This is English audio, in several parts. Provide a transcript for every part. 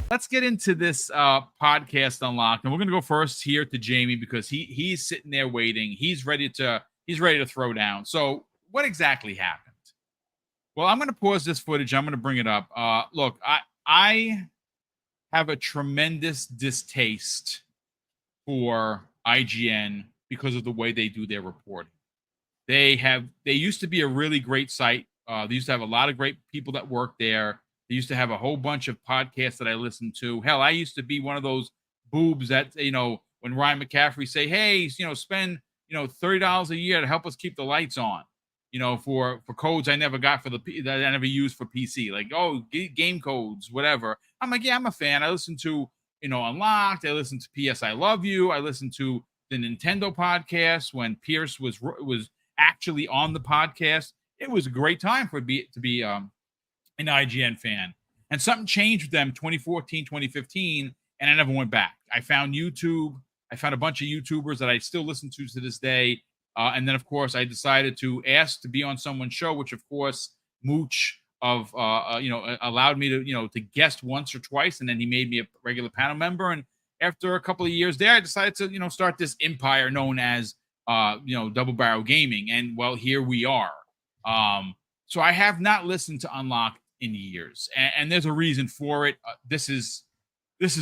Let's get into this podcast unlocked, and we're gonna go first here to Jamie because he's sitting there waiting. He's ready to throw down. So, what exactly happened? Well, I'm gonna pause this footage. I'm gonna bring it up. Look, I have a tremendous distaste for IGN because of the way they do their reporting. They used to be a really great site. They used to have a lot of great people that work there. They used to have a whole bunch of podcasts that I listened to. Hell, I used to be one of those boobs that, when Ryan McCaffrey say, "Hey, spend $30 a year to help us keep the lights on," for codes I never got that I never used for PC, like game codes, whatever. I'm like, yeah, I'm a fan. I listen to Unlocked. I listen to PS I Love You. I listen to the Nintendo podcast when Pierce was actually on the podcast. It was a great time to be an IGN fan. And something changed with them 2014, 2015, and I never went back. I found YouTube. I found a bunch of YouTubers that I still listen to this day. And then, of course, I decided to ask to be on someone's show, which, of course, Mooch allowed me to guest once or twice, and then he made me a regular panel member. And after a couple of years there, I decided to start this empire known as Double Barrel Gaming, and well, here we are. So I have not listened to Unlocked in years, and there's a reason for it. This is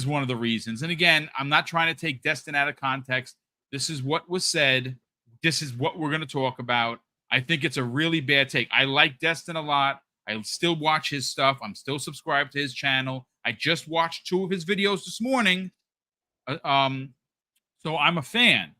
one of the reasons. And again, I'm not trying to take Destin out of context. This is what was said. This is what we're going to talk about. I think it's a really bad take. I like Destin a lot. I still watch his stuff. I'm still subscribed to his channel. I just watched 2 of his videos this morning. So I'm a fan.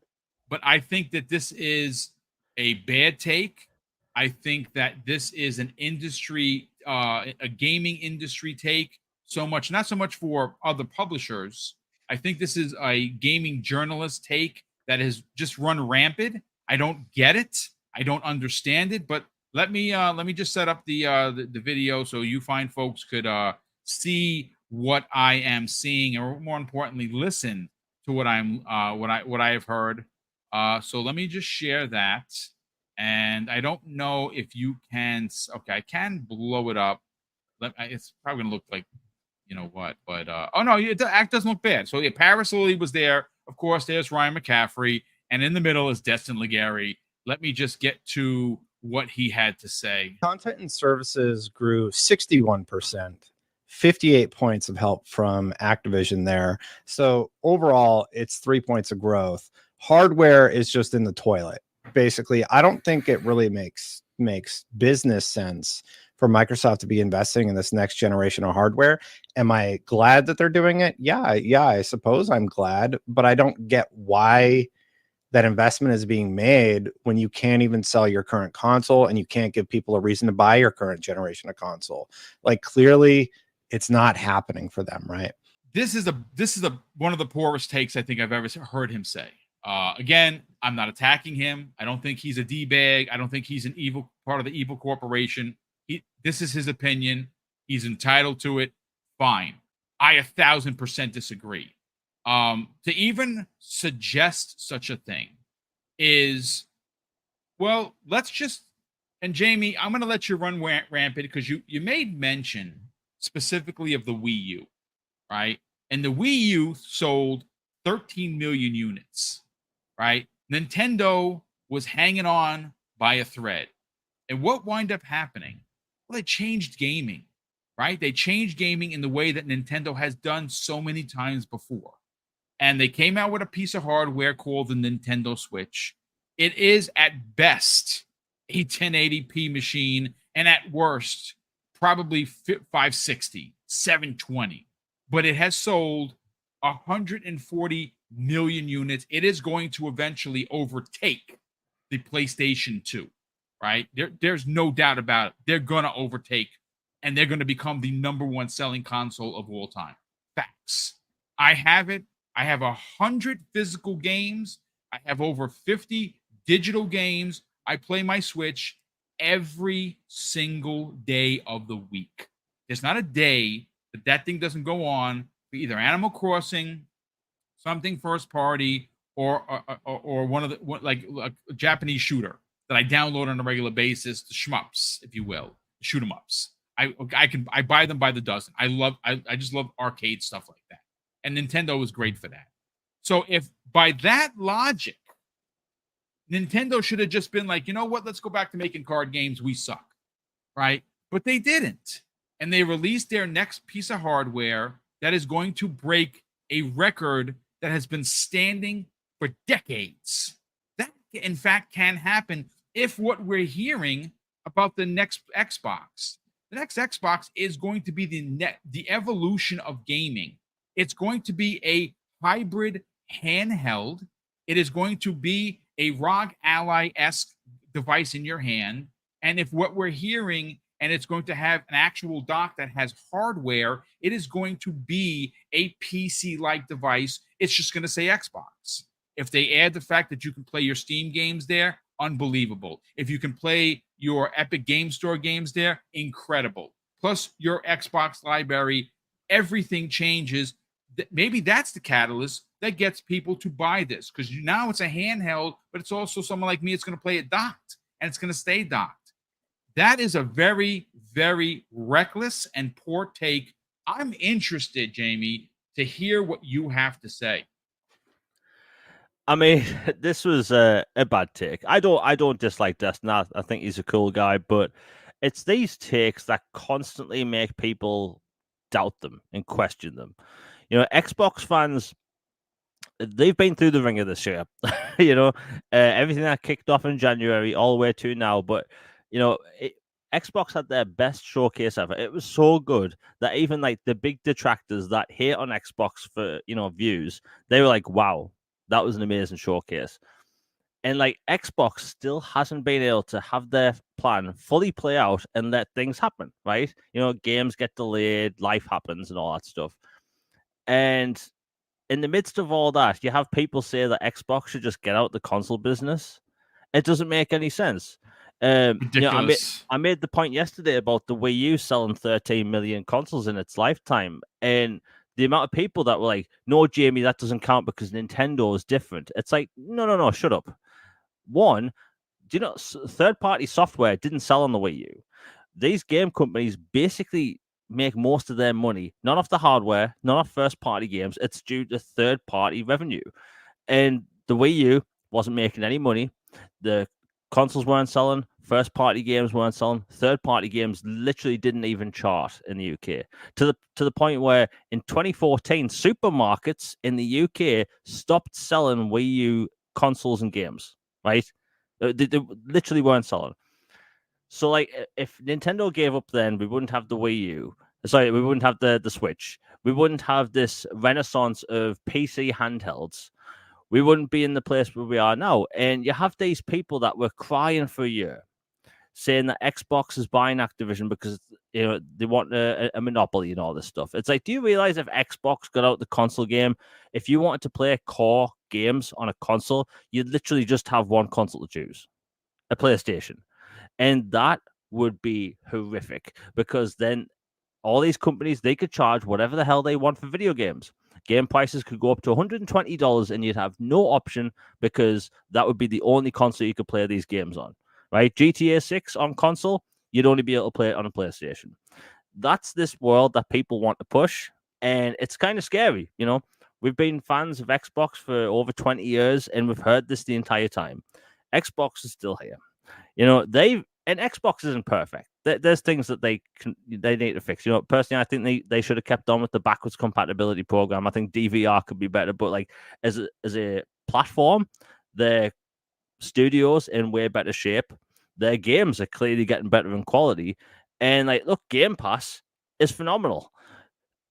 But I think that this is a bad take. I think that this is an industry, a gaming industry take. Not so much for other publishers. I think this is a gaming journalist take that has just run rampant. I don't get it. I don't understand it. But let me just set up the video so you fine folks could see what I am seeing, or more importantly, listen to what I have heard. So let me just share that. And I don't know if you can. Okay, I can blow it up. It's probably gonna look like what, but oh no, the act doesn't look bad. So yeah, Paris Lilly was there. Of course, there's Ryan McCaffrey, and in the middle is Destin Legary. Let me just get to what he had to say. Content and services grew 61%. 58 points of help from Activision there. So overall, it's 3 points of growth. Hardware is just in the toilet. Basically, I don't think it really makes business sense for Microsoft to be investing in this next generation of hardware. Am I glad that they're doing it? Yeah, I suppose I'm glad, but I don't get why that investment is being made when you can't even sell your current console and you can't give people a reason to buy your current generation of console. Like, clearly it's not happening for them, right? This is one of the poorest takes I think I've ever heard him say. Again, I'm not attacking him. I don't think he's a D-bag. I don't think he's an evil part of the evil corporation. This is his opinion. He's entitled to it. Fine. I 1,000% disagree. To even suggest such a thing is, well, let's just, and Jamie, I'm going to let you run rampant because you made mention specifically of the Wii U, right? And the Wii U sold 13 million units, right? Nintendo was hanging on by a thread. And what wound up happening? Well, they changed gaming, right? They changed gaming in the way that Nintendo has done so many times before. And they came out with a piece of hardware called the Nintendo Switch. It is at best a 1080p machine, and at worst, probably 560, 720. But it has sold 140 million units. It is going to eventually overtake the PlayStation 2, right? There's no doubt about it. They're going to overtake, and they're going to become the #1 selling console of all time. Facts. I have it. I have 100 physical games. I have over 50 digital games. I play my Switch every single day of the week. There's not a day that thing doesn't go on for either Animal Crossing, something first party, or one of the like a Japanese shooter that I download on a regular basis, the shmups, if you will, shoot 'em ups. I buy them by the dozen. I just love arcade stuff like that. And Nintendo is great for that. So if by that logic, Nintendo should have just been like, you know what, let's go back to making card games. We suck. Right? But they didn't. And they released their next piece of hardware that is going to break a record that has been standing for decades. That, in fact, can happen if what we're hearing about the next Xbox. The next Xbox is going to be the evolution of gaming. It's going to be a hybrid handheld. It is going to be a ROG Ally-esque device in your hand. And if what we're hearing, and it's going to have an actual dock that has hardware, it is going to be a PC-like device. It's just going to say Xbox. If they add the fact that you can play your Steam games there, unbelievable. If you can play your Epic Game Store games there, incredible. Plus your Xbox library, everything changes. Maybe that's the catalyst that gets people to buy this, because now it's a handheld, but it's also someone like me, it's going to play it docked, and it's going to stay docked. That is a very, very reckless and poor take. I'm interested, Jamie, to hear what you have to say. I mean, this was a bad take. I don't dislike Destin. I think he's a cool guy, but it's these takes that constantly make people doubt them and question them. You know, Xbox fans, they've been through the ringer this year. You know, everything that kicked off in January all the way to now. But, you know, Xbox had their best showcase ever. It was so good that even like the big detractors that hate on Xbox for, you know, views, they were like, wow, that was an amazing showcase. And like Xbox still hasn't been able to have their plan fully play out and let things happen, right? You know, games get delayed, life happens and all that stuff. And in the midst of all that, you have people say that Xbox should just get out the console business. It doesn't make any sense. Ridiculous. You know, I made the point yesterday about the Wii U selling 13 million consoles in its lifetime, and the amount of people that were like, "No, Jamie, that doesn't count because Nintendo is different." It's like, no, shut up. One, do you know, third-party software didn't sell on the Wii U. These game companies basically make most of their money not off the hardware, not off first-party games. It's due to third-party revenue, and the Wii U wasn't making any money. The consoles weren't selling, first-party games weren't selling, third-party games literally didn't even chart in the UK. To the point where in 2014, supermarkets in the UK stopped selling Wii U consoles and games, right? They literally weren't selling. So, like, if Nintendo gave up then, we wouldn't have the Wii U. Sorry, we wouldn't have the Switch. We wouldn't have this renaissance of PC handhelds. We wouldn't be in the place where we are now. And you have these people that were crying for a year, saying that Xbox is buying Activision because, you know, they want a monopoly and all this stuff. It's like, do you realize if Xbox got out the console game, if you wanted to play core games on a console, you'd literally just have one console to choose, a PlayStation. And that would be horrific, because then all these companies, they could charge whatever the hell they want for video games. Game prices could go up to $120 and you'd have no option, because that would be the only console you could play these games on, right? GTA 6 on console, you'd only be able to play it on a PlayStation. That's this world that people want to push, and it's kind of scary, you know? We've been fans of Xbox for over 20 years, and we've heard this the entire time. Xbox is still here. You know, and Xbox isn't perfect. There's things that they need to fix. You know, personally, I think they should have kept on with the backwards compatibility program. I think DVR could be better, but like as a platform, their studios in way better shape. Their games are clearly getting better in quality, and like, look, Game Pass is phenomenal.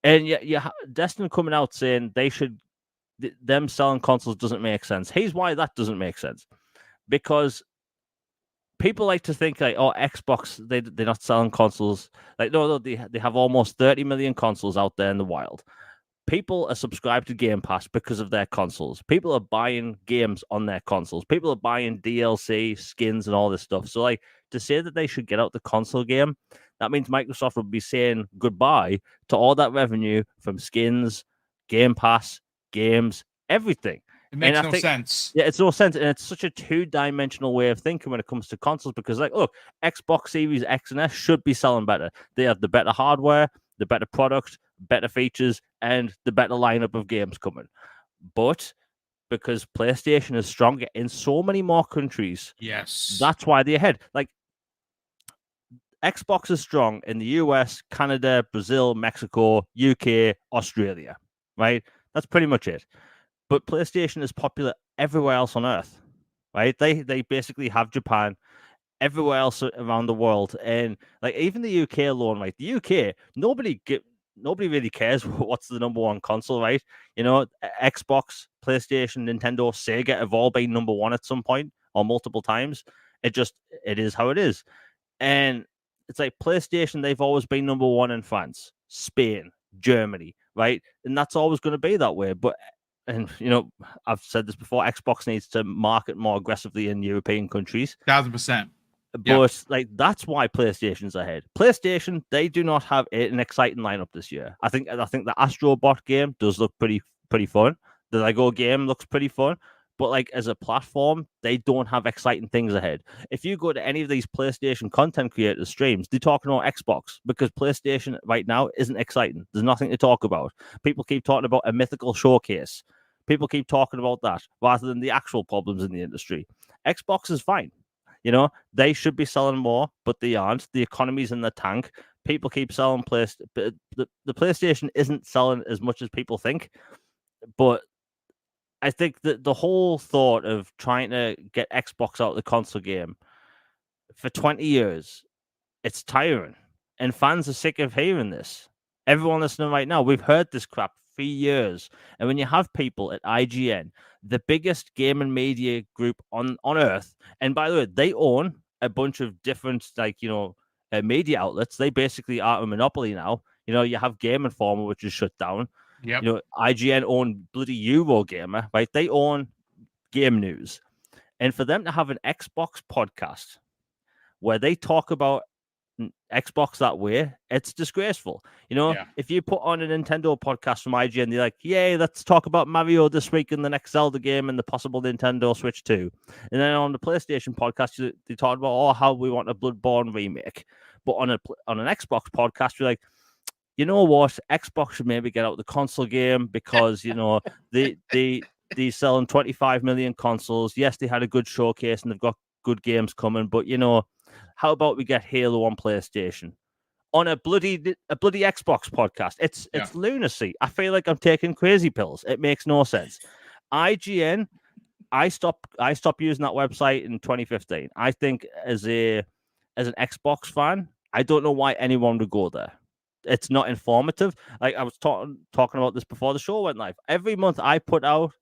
And yet, Destin coming out saying them selling consoles doesn't make sense. Here's why that doesn't make sense. Because people like to think like, oh, Xbox, they're not selling consoles. Like, no, they have almost 30 million consoles out there in the wild. People are subscribed to Game Pass because of their consoles. People are buying games on their consoles. People are buying DLC, skins, and all this stuff. So, like, to say that they should get out the console game, that means Microsoft would be saying goodbye to all that revenue from skins, Game Pass, games, everything. It makes I no think, sense. yeah, it's no sense, and it's such a two-dimensional way of thinking when it comes to consoles. Because, like, look, Xbox Series X and S should be selling better. They have the better hardware, the better product, better features, and the better lineup of games coming. But because PlayStation is stronger in so many more countries, Yes. that's why they're ahead. Like, Xbox is strong in the US, Canada, Brazil, Mexico, UK, Australia, right? That's pretty much it. But PlayStation is popular everywhere else on Earth, right? They basically have Japan, everywhere else around the world, and like even the UK alone, right? The UK, nobody really cares what's the number one console, right? You know, Xbox, PlayStation, Nintendo, Sega have all been number one at some point or multiple times. It is how it is. And it's like PlayStation, they've always been number one in France, Spain, Germany, right? And that's always going to be that way. But, and you know, I've said this before, Xbox needs to market more aggressively in European countries. 1000%. But like that's why PlayStation's ahead. PlayStation, they do not have an exciting lineup this year. I think the Astro Bot game does look pretty fun. The Lego game looks pretty fun. But like as a platform, they don't have exciting things ahead. If you go to any of these PlayStation content creators streams, they're talking about Xbox because PlayStation right now isn't exciting. There's nothing to talk about. People keep talking about a mythical showcase. People keep talking about that rather than the actual problems in the industry. Xbox is fine. You know, they should be selling more, but they aren't. The economy's in the tank. People keep selling the PlayStation isn't selling as much as people think. But I think that the whole thought of trying to get Xbox out of the console game for 20 years, it's tiring. And fans are sick of hearing this. Everyone listening right now, we've heard this crap for years. And when you have people at IGN, the biggest gaming media group on Earth, and by the way, they own a bunch of different, like, you know, media outlets. They basically are a monopoly now. You know, you have Game Informer, which is shut down. Yep. You know, IGN own bloody Eurogamer, right? They own game news. And for them to have an Xbox podcast where they talk about Xbox that way, it's disgraceful. You know, if you put on a Nintendo podcast from IGN, they're like, yay, let's talk about Mario this week and the next Zelda game and the possible Nintendo Switch 2. And then on the PlayStation podcast, they talk about, how we want a Bloodborne remake. But on an Xbox podcast, you're like, you know what? Xbox should maybe get out the console game because, you know, they're selling 25 million consoles. Yes, they had a good showcase and they've got good games coming, but, you know, how about we get Halo on PlayStation on a bloody Xbox podcast? It's lunacy. I feel like I'm taking crazy pills. It makes no sense. IGN, I stopped using that website in 2015. I think as an Xbox fan, I don't know why anyone would go there. It's not informative. Like I was talking about this before the show went live. Every month I put out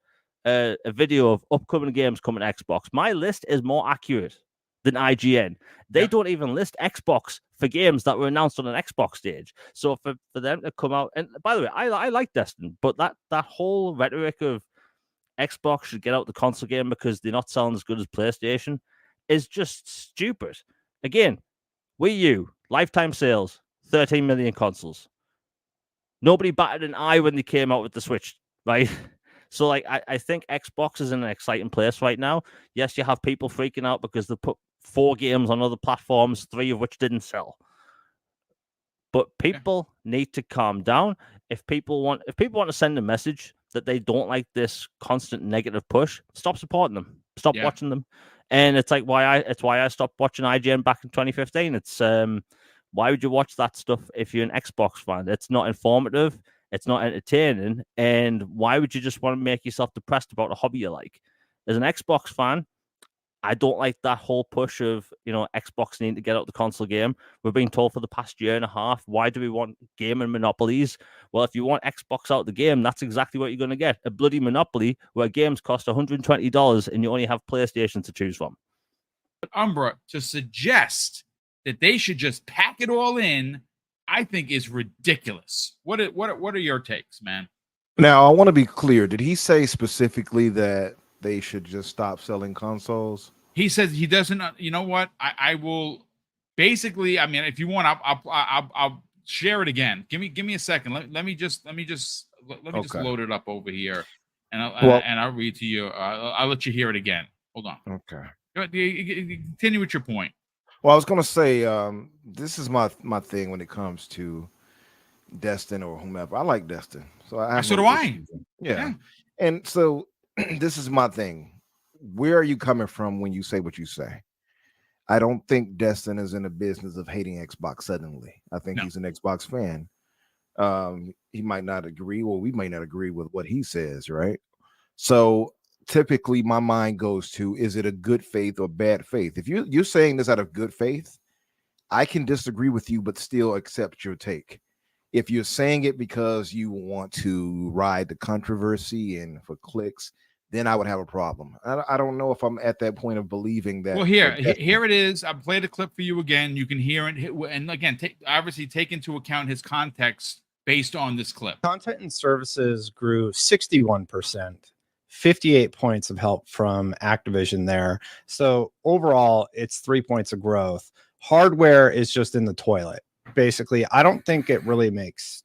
a video of upcoming games coming to Xbox. My list is more accurate than IGN. They don't even list Xbox for games that were announced on an Xbox stage. So for them to come out, and by the way, I like Destiny, but that whole rhetoric of Xbox should get out the console game because they're not selling as good as PlayStation is just stupid. Again, Wii U, lifetime sales, 13 million consoles. Nobody batted an eye when they came out with the Switch, right? So, like, I think Xbox is in an exciting place right now. Yes, you have people freaking out because they put 4 games on other platforms, 3 of which didn't sell. But people need to calm down. If people want to send a message that they don't like this constant negative push, stop supporting them. Stop watching them. And it's like why I stopped watching IGN back in 2015. It's why would you watch that stuff if you're an Xbox fan? It's not informative. It's not entertaining. And why would you just want to make yourself depressed about a hobby you like? As an Xbox fan, I don't like that whole push of, you know, Xbox needing to get out the console game. We've been told for the past year and a half, why do we want gaming monopolies? Well, if you want Xbox out the game, that's exactly what you're going to get. A bloody monopoly where games cost $120 and you only have PlayStation to choose from. But Umbra, to suggest that they should just pack it all in, I think is ridiculous. What are your takes, man? Now, I want to be clear. Did he say specifically that they should just stop selling consoles? He says he doesn't. You know what? I will. Basically, I mean, if you want, I'll share it again. Give me a second. Let me just load it up over here, and I'll read to you. I'll let you hear it again. Hold on. Okay. Continue with your point. Well, I was gonna say, this is my thing when it comes to Destin or whomever. I like Destin, so I have So no do I. issues. Yeah. And so this is my thing. Where are you coming from when you say what you say? I don't think Destin is in the business of hating Xbox suddenly. I think he's an Xbox fan. He might not agree, or we might not agree with what he says, right? So typically my mind goes to, is it a good faith or bad faith? If you're saying this out of good faith, I can disagree with you, but still accept your take. If you're saying it because you want to ride the controversy and for clicks, then I would have a problem. I don't know if I'm at that point of believing that. Well, here it is. I played a clip for you again. You can hear it, and again, obviously take into account his context based on this clip. Content and services grew 61%, 58 points of help from Activision there. So overall, it's 3 points of growth. Hardware is just in the toilet. Basically, I don't think it really makes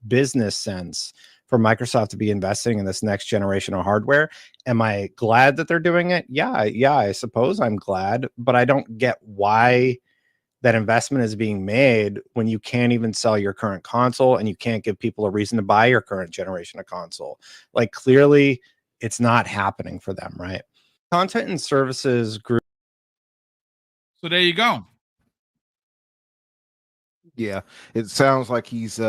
business sense for Microsoft to be investing in this next generation of hardware. Am I glad that they're doing it? Yeah, I suppose I'm glad, but I don't get why that investment is being made when you can't even sell your current console and you can't give people a reason to buy your current generation of console. Like, clearly it's not happening for them, right? Content and services grew. So there you go. Yeah, it sounds like he's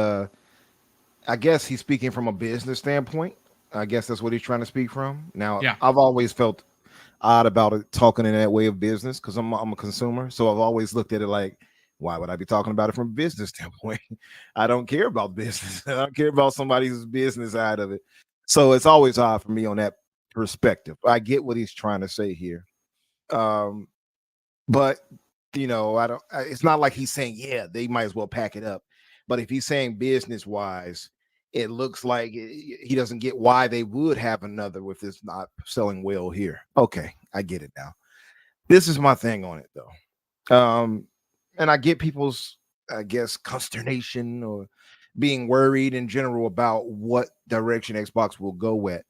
I guess he's speaking from a business standpoint. I guess that's what he's trying to speak from. Now, I've always felt odd about it, talking in that way of business, because I'm a consumer. So I've always looked at it like, why would I be talking about it from a business standpoint? I don't care about business. I don't care about somebody's business side of it. So it's always odd for me on that perspective. I get what he's trying to say here. But it's not like he's saying, yeah, they might as well pack it up. But if he's saying business wise, it looks like he doesn't get why they would have another if it's not selling well here. Okay, I get it now. This is my thing on it though. And I get people's, I guess, consternation or being worried in general about what direction Xbox will go with.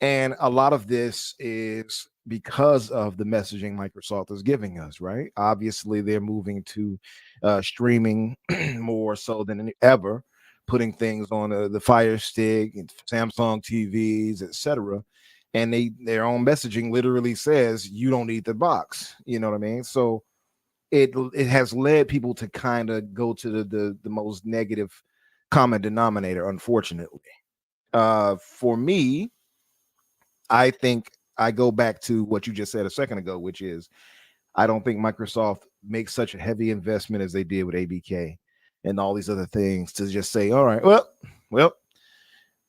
And a lot of this is because of the messaging Microsoft is giving us, right? Obviously, they're moving to streaming more so than ever, putting things on the Fire Stick and Samsung TVs, etc. And their own messaging literally says you don't need the box. You know what I mean? So it has led people to kind of go to the most negative common denominator, unfortunately. For me, I think I go back to what you just said a second ago, which is I don't think Microsoft makes such a heavy investment as they did with ABK and all these other things to just say, all right, well,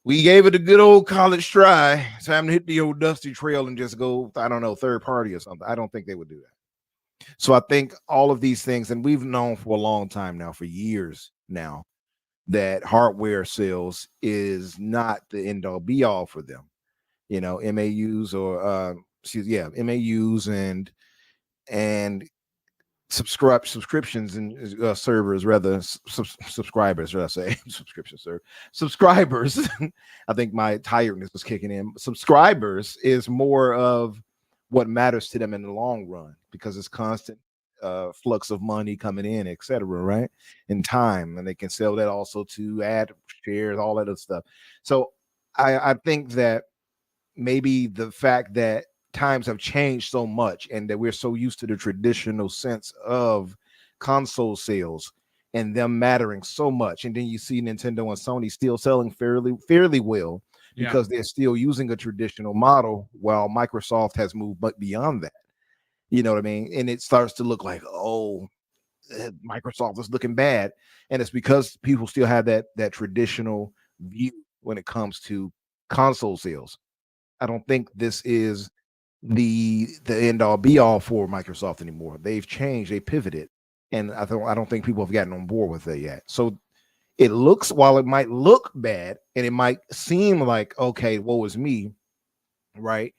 we gave it a good old college try. It's time to hit the old dusty trail and just go, I don't know, third party or something. I don't think they would do that. So I think all of these things, and we've known for a long time now, for years now, that hardware sales is not the end all be all for them. MAUs or MAUs and subscriptions and servers, rather subscribers, should I say subscribers. I think my tiredness was kicking in. Subscribers is more of what matters to them in the long run, because it's constant flux of money coming in, etc., right? In time, and they can sell that also to ad shares, all that other stuff. So I think that maybe the fact that times have changed so much and that we're so used to the traditional sense of console sales and them mattering so much, and then you see Nintendo and Sony still selling fairly well because they're still using a traditional model, while Microsoft has moved but beyond that. You know what I mean? And it starts to look like, oh, Microsoft is looking bad, and it's because people still have that traditional view when it comes to console sales. I don't think this is the end all be all for Microsoft anymore. They've changed, they pivoted, and I don't think people have gotten on board with it yet. So it looks, while it might look bad and it might seem like, okay, woe is me, right?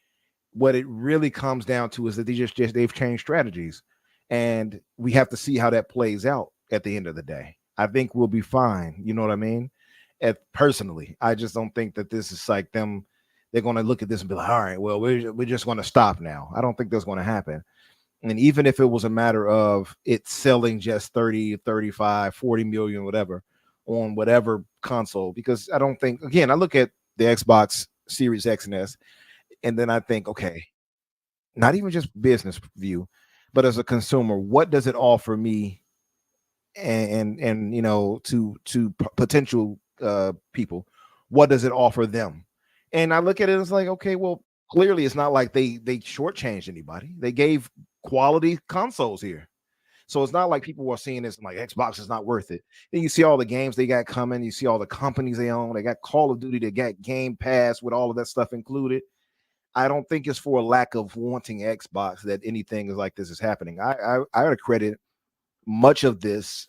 What it really comes down to is that they've changed strategies, and we have to see how that plays out at the end of the day. I think we'll be fine. You know what I mean? Personally, I just don't think that this is like them. they're going to look at this and be like, all right, well, we're just going to stop now. I don't think that's going to happen. And even if it was a matter of it selling just 30, 35, 40 million, whatever, on whatever console, because I don't think, again, I look at the Xbox Series X and S, and then I think, okay, not even just business view, but as a consumer, what does it offer me and you know, to potential people, what does it offer them? And I look at it as like, okay, well, clearly it's not like they shortchanged anybody. They gave quality consoles here. So it's not like people are seeing this and like Xbox is not worth it. Then you see all the games they got coming, you see all the companies they own, they got Call of Duty, they got Game Pass with all of that stuff included. I don't think it's for a lack of wanting Xbox that anything is like this is happening. I would credit much of this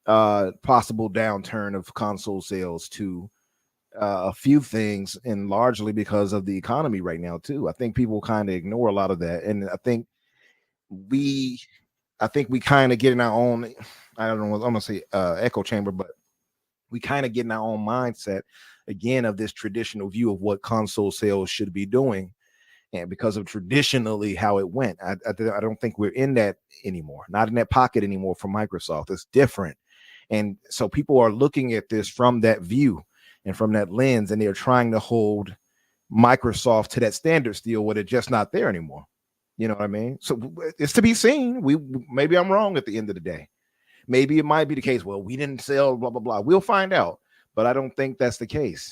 possible downturn of console sales to a few things, and largely because of the economy right now too. I think people kind of ignore a lot of that, and I think we kind of get in our own, I don't know, I'm gonna say echo chamber, but we kind of get in our own mindset again of this traditional view of what console sales should be doing, and because of traditionally how it went, I don't think we're in that anymore, not in that pocket anymore for Microsoft. It's different. And so people are looking at this from that view and from that lens, and they're trying to hold Microsoft to that standard still, where they're just not there anymore. You know what I mean? So it's to be seen. Maybe I'm wrong at the end of the day. Maybe it might be the case. Well, we didn't sell, blah, blah, blah. We'll find out. But I don't think that's the case.